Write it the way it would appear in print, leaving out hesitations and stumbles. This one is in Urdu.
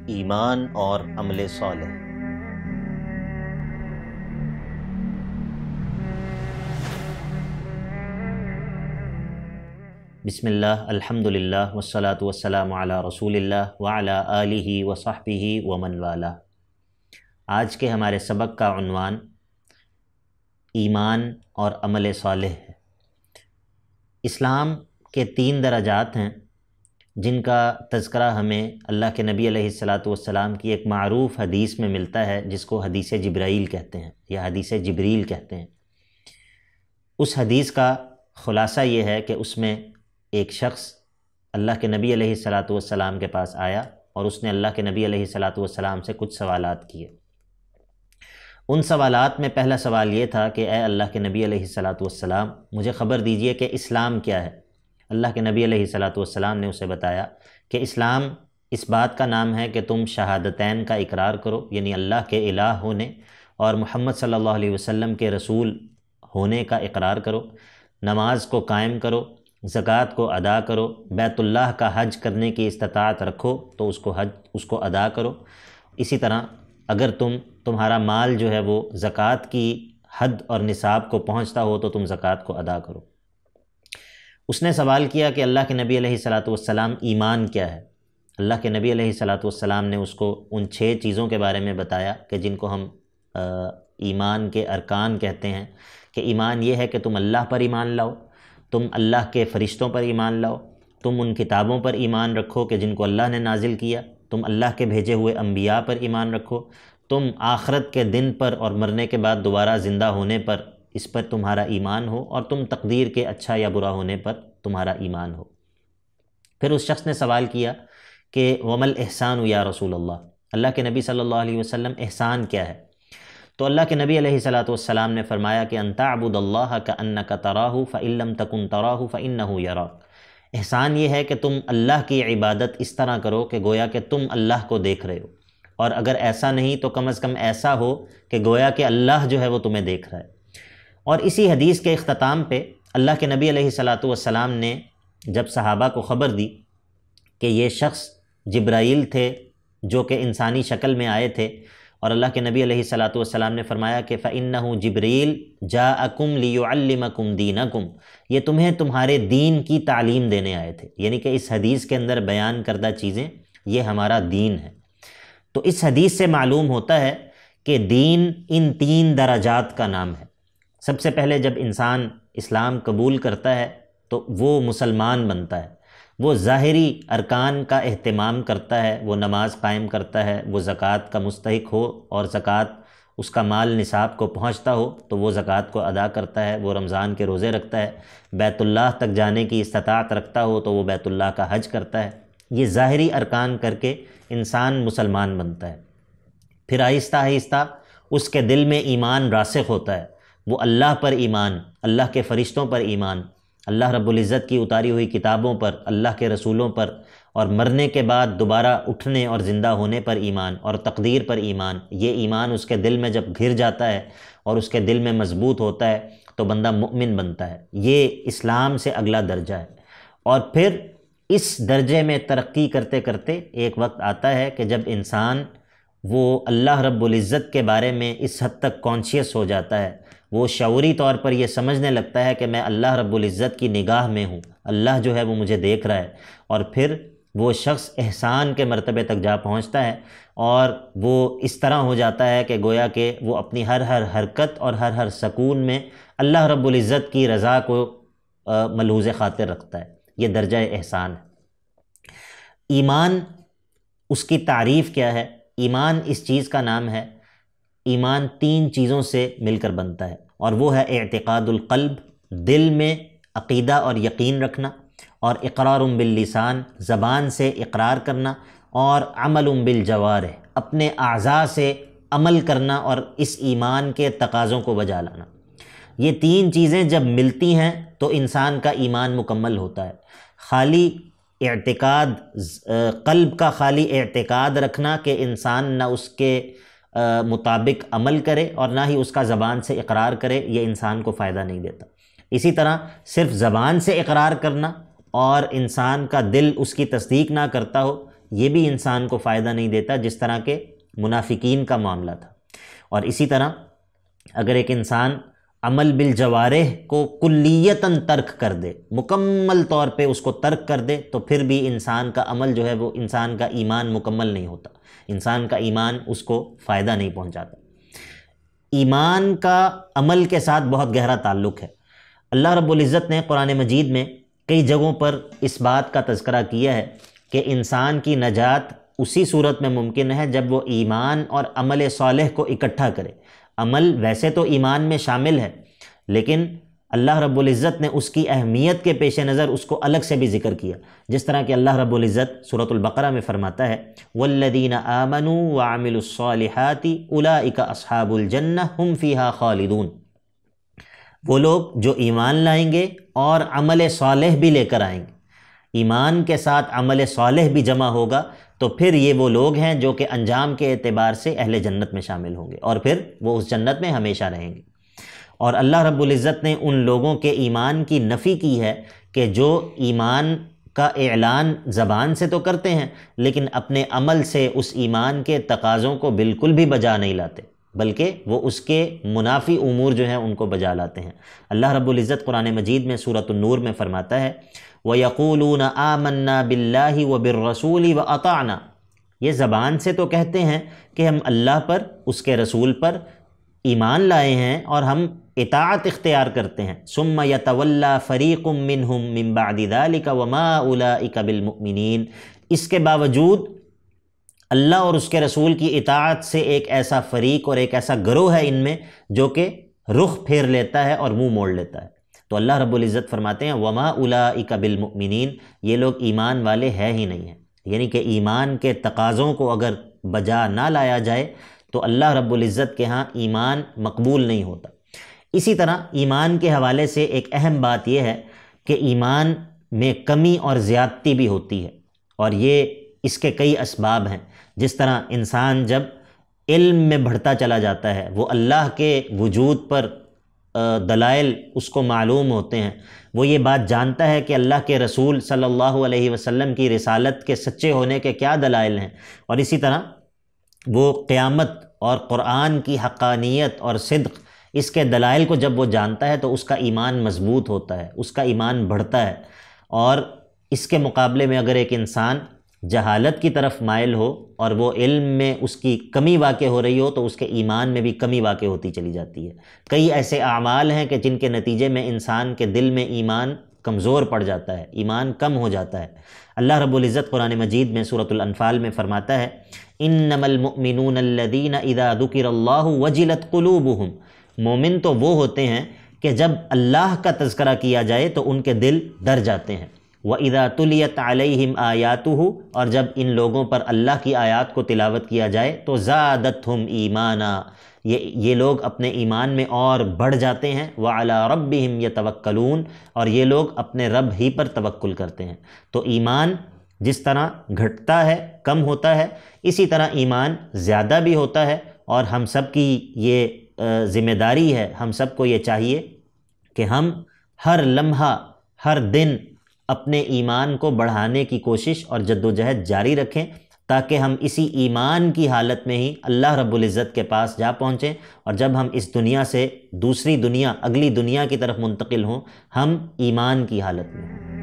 ایمان اور عمل صالح۔ بسم اللہ، الحمدللہ والصلاة والسلام علی رسول اللہ وعلی آلہ وصحبہ ومن والہ۔ آج کے ہمارے سبق کا عنوان ایمان اور عمل صالح ہے۔ اسلام کے 3 درجات ہیں جن کا تذکرہ ہمیں اللہ کے نبی علیہ السلام کی ایک معروف حدیث میں ملتا ہے، جس کو حدیث جبرائیل کہتے ہیں یا حدیث جبریل کہتے ہیں۔ اس حدیث کا خلاصہ یہ ہے کہ اس میں ایک شخص اللہ کے نبی علیہ السلام کے پاس آیا اور اس نے اللہ کے نبی علیہ السلام سے کچھ سوالات کیے۔ ان سوالات میں پہلا سوال یہ تھا کہ اے اللہ کے نبی علیہ السلام، مجھے خبر دیجئے کہ اسلام کیا ہے۔ اللہ کے نبی علیہ السلام نے اسے بتایا کہ اسلام اس بات کا نام ہے کہ تم شہادتین کا اقرار کرو، یعنی اللہ کے الہ ہونے اور محمد صلی اللہ علیہ وسلم کے رسول ہونے کا اقرار کرو، نماز کو قائم کرو، زکوٰۃ کو ادا کرو، بیت اللہ کا حج کرنے کی استطاعت رکھو تو اس کو ادا کرو۔ اسی طرح اگر تمہارا مال جو ہے وہ زکوٰۃ کی حد اور نصاب کو پہنچتا ہو تو تم زکوٰۃ کو ادا کرو۔ اس نے سوال کیا کہ اللہ کے نبی علیہ السلام ایمان کیا ہے؟ اللہ کے نبی علیہ السلام نے اس کو ان 6 چیزوں کے بارے میں بتایا کہ جن کو ہم ایمان کے ارکان کہتے ہیں، کہ ایمان یہ ہے کہ تم اللہ پر ایمان لاؤ، تم اللہ کے فرشتوں پر ایمان لاؤ، تم ان کتابوں پر ایمان رکھو کہ جن کو اللہ نے نازل کیا، تم اللہ کے بھیجے ہوئے انبیاء پر ایمان رکھو، تم آخرت کے دن پر اور مرنے کے بعد دوبارہ زندہ ہونے پر اس پر تمہارا ایمان ہو، اور تم تقدیر کے اچھا یا برا ہونے پر تمہارا ایمان ہو۔ پھر اس شخص نے سوال کیا کہ ومل احسان یا رسول اللہ کے نبی صلی اللہ علیہ وسلم احسان کیا ہے؟ تو اللہ کے نبی علیہ السلام نے فرمایا کہ ان تعبد اللہ کأنک تراہ فإن لم تکن تراہ فإنہ یراک۔ احسان یہ ہے کہ تم اللہ کی عبادت اس طرح کرو کہ گویا کہ تم اللہ کو دیکھ رہے ہو، اور اگر ایسا نہیں تو کم از کم ایسا ہو کہ گویا کہ اللہ جو ہے وہ تمہیں دیکھ رہا ہے۔ اور اسی حدیث کے اختتام پہ اللہ کے نبی علیہ السلام نے جب صحابہ کو خبر دی کہ یہ شخص جبرائیل تھے جو کہ انسانی شکل میں آئے تھے، اور اللہ کے نبی علیہ السلام نے فرمایا کہ فَإِنَّهُ جبریل جَاءَكُمْ لِيُعَلِّمَكُمْ دِينَكُمْ، یہ تمہیں تمہارے دین کی تعلیم دینے آئے تھے، یعنی کہ اس حدیث کے اندر بیان کردہ چیزیں یہ ہمارا دین ہے۔ تو اس حدیث سے معلوم ہوتا ہے کہ دین ان 3 درجات کا نام ہے۔ سب سے پہلے جب انسان اسلام قبول کرتا ہے تو وہ مسلمان بنتا ہے، وہ ظاہری ارکان کا اہتمام کرتا ہے، وہ نماز قائم کرتا ہے، وہ زکوٰۃ کا مستحق ہو اور زکوٰۃ اس کا مال نصاب کو پہنچتا ہو تو وہ زکوٰۃ کو ادا کرتا ہے، وہ رمضان کے روزے رکھتا ہے، بیت اللہ تک جانے کی استطاعت رکھتا ہو تو وہ بیت اللہ کا حج کرتا ہے۔ یہ ظاہری ارکان کر کے انسان مسلمان بنتا ہے۔ پھر آہستہ آہستہ اس کے دل میں ایمان راسخ ہوتا ہے، وہ اللہ پر ایمان، اللہ کے فرشتوں پر ایمان، اللہ رب العزت کی اتاری ہوئی کتابوں پر، اللہ کے رسولوں پر، اور مرنے کے بعد دوبارہ اٹھنے اور زندہ ہونے پر ایمان، اور تقدیر پر ایمان۔ یہ ایمان اس کے دل میں جب گھر جاتا ہے اور اس کے دل میں مضبوط ہوتا ہے تو بندہ مؤمن بنتا ہے۔ یہ اسلام سے اگلا درجہ ہے۔ اور پھر اس درجے میں ترقی کرتے کرتے ایک وقت آتا ہے کہ جب انسان وہ اللہ رب العزت کے بارے میں اس حد تک کانشیس ہو جاتا ہے، وہ شعوری طور پر یہ سمجھنے لگتا ہے کہ میں اللہ رب العزت کی نگاہ میں ہوں، اللہ جو ہے وہ مجھے دیکھ رہا ہے، اور پھر وہ شخص احسان کے مرتبے تک جا پہنچتا ہے، اور وہ اس طرح ہو جاتا ہے کہ گویا کہ وہ اپنی ہر حرکت اور ہر سکون میں اللہ رب العزت کی رضا کو ملحوظ خاطر رکھتا ہے۔ یہ درجہ احسان ہے۔ ایمان، اس کی تعریف کیا ہے؟ ایمان اس چیز کا نام ہے، ایمان 3 چیزوں سے مل کر بنتا ہے، اور وہ ہے اعتقاد القلب، دل میں عقیدہ اور یقین رکھنا، اور اقرار باللسان، زبان سے اقرار کرنا، اور عمل بالجوارح، اپنے اعضاء سے عمل کرنا اور اس ایمان کے تقاضوں کو بجا لانا۔ یہ 3 چیزیں جب ملتی ہیں تو انسان کا ایمان مکمل ہوتا ہے۔ خالی اعتقاد، قلب کا خالی اعتقاد رکھنا کہ انسان نہ اس کے مطابق عمل کرے اور نہ ہی اس کا زبان سے اقرار کرے، یہ انسان کو فائدہ نہیں دیتا۔ اسی طرح صرف زبان سے اقرار کرنا اور انسان کا دل اس کی تصدیق نہ کرتا ہو، یہ بھی انسان کو فائدہ نہیں دیتا جس طرح کے منافقین کا معاملہ تھا۔ اور اسی طرح اگر ایک انسان عمل بالجوارح کو کلیتاً ترک کر دے، مکمل طور پہ اس کو ترک کر دے، تو پھر بھی انسان کا عمل جو ہے وہ انسان کا ایمان مکمل نہیں ہوتا، انسان کا ایمان اس کو فائدہ نہیں پہنچاتا۔ ایمان کا عمل کے ساتھ بہت گہرا تعلق ہے۔ اللہ رب العزت نے قرآن مجید میں کئی جگہوں پر اس بات کا تذکرہ کیا ہے کہ انسان کی نجات اسی صورت میں ممکن ہے جب وہ ایمان اور عمل صالح کو اکٹھا کرے۔ عمل ویسے تو ایمان میں شامل ہے، لیکن اللہ رب العزت نے اس کی اہمیت کے پیش نظر اس کو الگ سے بھی ذکر کیا، جس طرح کہ اللہ رب العزت سورۃ البقرہ میں فرماتا ہے وَالَّذِينَ آمَنُوا وَعَمِلُوا الصَّالِحَاتِ أُولَٰئِكَ أَصْحَابُ الْجَنَّةِ هُمْ فِيهَا خَالِدُونَ۔ وہ لوگ جو ایمان لائیں گے اور عمل صالح بھی لے کر آئیں گے، ایمان کے ساتھ عمل صالح بھی جمع ہوگا، تو پھر یہ وہ لوگ ہیں جو کہ انجام کے اعتبار سے اہل جنت میں شامل ہوں گے، اور پھر وہ اس جنت میں ہمیشہ رہیں گے۔ اور اللہ رب العزت نے ان لوگوں کے ایمان کی نفی کی ہے کہ جو ایمان کا اعلان زبان سے تو کرتے ہیں لیکن اپنے عمل سے اس ایمان کے تقاضوں کو بالکل بھی بجا نہیں لاتے، بلکہ وہ اس کے منافی امور جو ہیں ان کو بجا لاتے ہیں۔ اللہ رب العزت قرآن مجید میں سورۃ النور میں فرماتا ہے وَيَقُولُونَ آمَنَّا بِاللَّهِ وَبِالرَّسُولِ وَأَطَعْنَا، یہ زبان سے تو کہتے ہیں کہ ہم اللہ پر، اس کے رسول پر ایمان لائے ہیں اور ہم اطاعت اختیار کرتے ہیں، ثُمَّ يَتَوَلَّى فَرِيقٌ مِّنْهُم مِّن بَعْدِ ذَلِكَ وَمَا أُولَٰئِكَ بِالْمُؤْمِنِينَ۔ اس کے باوجود اللہ اور اس کے رسول کی اطاعت سے ایک ایسا فریق اور ایک ایسا گروہ ہے ان میں جو کہ رخ پھیر لیتا ہے اور منہ موڑ لیتا ہے۔ تو اللہ رب العزت فرماتے ہیں وَمَا أُولَٰئِكَ بِالْمُؤْمِنِينَ، یہ لوگ ایمان والے ہے ہی نہیں ہیں، یعنی کہ ایمان کے تقاضوں کو اگر بجا نہ لایا جائے تو اللہ رب العزت کے ہاں ایمان مقبول نہیں ہوتا۔ اسی طرح ایمان کے حوالے سے ایک اہم بات یہ ہے کہ ایمان میں کمی اور زیادتی بھی ہوتی ہے، اور یہ اس کے کئی اسباب ہیں۔ جس طرح انسان جب علم میں بڑھتا چلا جاتا ہے، وہ اللہ کے وجود پر دلائل اس کو معلوم ہوتے ہیں، وہ یہ بات جانتا ہے کہ اللہ کے رسول صلی اللہ علیہ وسلم کی رسالت کے سچے ہونے کے کیا دلائل ہیں، اور اسی طرح وہ قیامت اور قرآن کی حقانیت اور صدق، اس کے دلائل کو جب وہ جانتا ہے تو اس کا ایمان مضبوط ہوتا ہے، اس کا ایمان بڑھتا ہے۔ اور اس کے مقابلے میں اگر ایک انسان جہالت کی طرف مائل ہو اور وہ علم میں اس کی کمی واقع ہو رہی ہو تو اس کے ایمان میں بھی کمی واقع ہوتی چلی جاتی ہے۔ کئی ایسے اعمال ہیں کہ جن کے نتیجے میں انسان کے دل میں ایمان کمزور پڑ جاتا ہے، ایمان کم ہو جاتا ہے۔ اللہ رب العزت قرآن مجید میں سورۃ الانفال میں فرماتا ہے انما المؤمنون الذین اذا ذکر اللہ وجلت قلوبہم، مومن تو وہ ہوتے ہیں کہ جب اللہ کا تذکرہ کیا جائے تو ان کے دل ڈر جاتے ہیں، وَإِذَا تُلِيَتْ عَلَيْهِمْ آيَاتُهُ، اور جب ان لوگوں پر اللہ کی آیات کو تلاوت کیا جائے تو زَادَتْهُمْ ایمانا، یہ لوگ اپنے ایمان میں اور بڑھ جاتے ہیں، وَعَلَىٰ رَبِّهِمْ يَتَوَكَّلُونَ، اور یہ لوگ اپنے رب ہی پر توکل کرتے ہیں۔ تو ایمان جس طرح گھٹتا ہے، کم ہوتا ہے، اسی طرح ایمان زیادہ بھی ہوتا ہے، اور ہم سب کی یہ ذمہ داری ہے، ہم سب کو یہ چاہیے کہ ہم ہر لمحہ، ہر دن اپنے ایمان کو بڑھانے کی کوشش اور جدوجہد جاری رکھیں، تاکہ ہم اسی ایمان کی حالت میں ہی اللہ رب العزت کے پاس جا پہنچیں، اور جب ہم اس دنیا سے دوسری دنیا، اگلی دنیا کی طرف منتقل ہوں، ہم ایمان کی حالت میں ہوں۔